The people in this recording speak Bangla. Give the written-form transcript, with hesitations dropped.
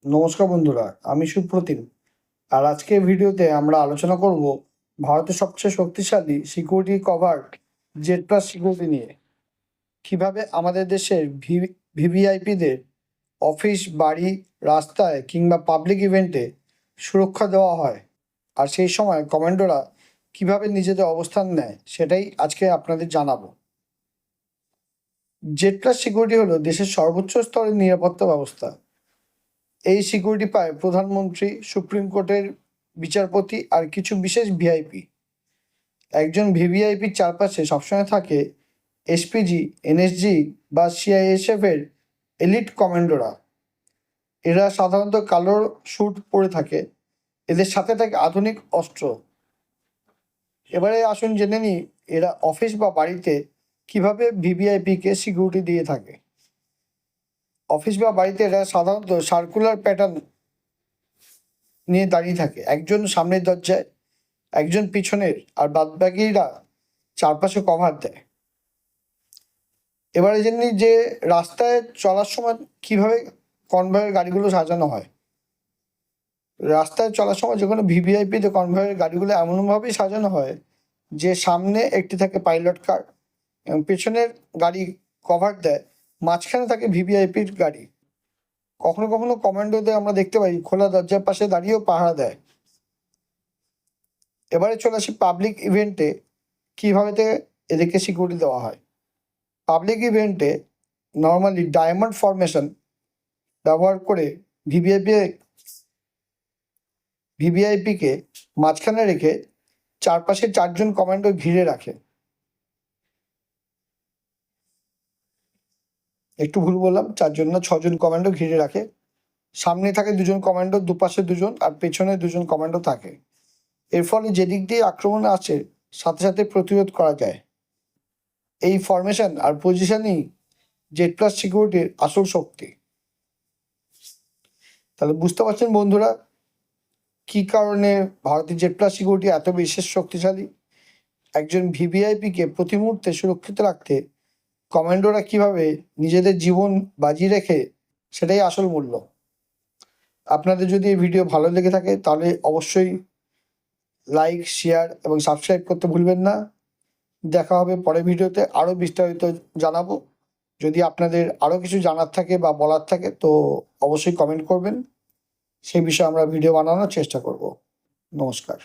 নমস্কার বন্ধুরা, আমি সুপ্রতিম। আর আজকের ভিডিওতে আমরা আলোচনা করব ভারতের সবচেয়ে শক্তিশালী security cover Z plus security নিয়ে। কিভাবে আমাদের দেশের ভিভিআইপিদের অফিস, বাড়ি, রাস্তায় কিংবা পাবলিক ইভেন্টে সুরক্ষা দেওয়া হয়, আর সেই সময় কমান্ডোরা কিভাবে নিজেদের অবস্থান নেয়, সেটাই আজকে আপনাদের জানাবো। জেড প্লাস সিকিউরিটি হলো দেশের সর্বোচ্চ স্তরের নিরাপত্তা ব্যবস্থা। এই সিকিউরিটি পায় প্রধানমন্ত্রী, সুপ্রিম কোর্টের বিচারপতি আর কিছু বিশেষ ভিআইপি। একজন ভিভিআইপির চারপাশে সবসময় থাকে এসপিজি, এনএসজি বা সিআইএসএফ এর এলিট কমান্ডোরা। এরা সাধারণত কালো স্যুট পরে থাকে, এদের সাথে থাকে আধুনিক অস্ত্র। এবারে আসুন জেনে নিই এরা অফিস বা বাড়িতে কিভাবে ভিভিআইপিকে সিকিউরিটি দিয়ে থাকে। অফিস বা বাড়িতে এরা সাধারণত সার্কুলার প্যাটার্ন নিয়ে দাঁড়িয়ে থাকে, একজন সামনের দরজায়, একজন পিছনের, আর বাদবাকিরা চারপাশে কভার দেয়। এবারে জেনে যে রাস্তায় চলার সময় কিভাবে কনভয়ের গাড়িগুলো সাজানো হয়। রাস্তায় চলার সময় যে কোনো ভিভিআইপিতে কনভয়ের গাড়িগুলো এমনভাবেই সাজানো হয় যে সামনে একটি থাকে পাইলট কার এবং পেছনের গাড়ি কভার দেয়, মাঝখানে থাকে ভিভিআইপির গাড়ি। কখনো কখনো কমান্ডোদের আমরা দেখতে পাই খোলা দরজার পাশে দাঁড়িয়েও পাহারা দেয়। এবারে চলে আসি পাবলিক ইভেন্টে কীভাবে এদেরকে সিকিউরিটি দেওয়া হয়। পাবলিক ইভেন্টে নর্মালি ডায়মন্ড ফরমেশন ব্যবহার করে ভিভিআইপিকে মাঝখানে রেখে চারপাশে চারজন কমান্ডো ঘিরে রাখে। একটু ভুল বললাম, চারজন না, ছজন কমান্ডো ঘিরে রাখে। সামনে থাকে দুজন কমান্ডো, দুপাশে দুজন, আর পেছনে দুজন কমান্ডো থাকে। এর ফলে যেদিক দিয়ে আক্রমণ আসে সাথে সাথে প্রতিরোধ করা যায়। এই ফরমেশন আর পজিশনই জেড প্লাস সিকিউরিটির আসল শক্তি। তাহলে বুঝতে পারছেন বন্ধুরা কি কারণে ভারতের জেড প্লাস সিকিউরিটি এত বিশেষ শক্তিশালী। একজন ভিভিআইপিকে প্রতি মুহূর্তে সুরক্ষিত রাখতে কমান্ডোরা কিভাবে নিজেদের জীবন বাজি রেখে, সেটাই আসল মূল্য। আপনাদের যদি এই ভিডিও ভালো লেগে থাকে তাহলে অবশ্যই লাইক, শেয়ার এবং সাবস্ক্রাইব করতে ভুলবেন না। দেখা হবে পরের ভিডিওতে, আরও বিস্তারিত জানাবো। যদি আপনাদের আরও কিছু জানার থাকে বা বলার থাকে তো অবশ্যই কমেন্ট করবেন, সেই বিষয়ে আমরা ভিডিও বানানোর চেষ্টা করব। নমস্কার।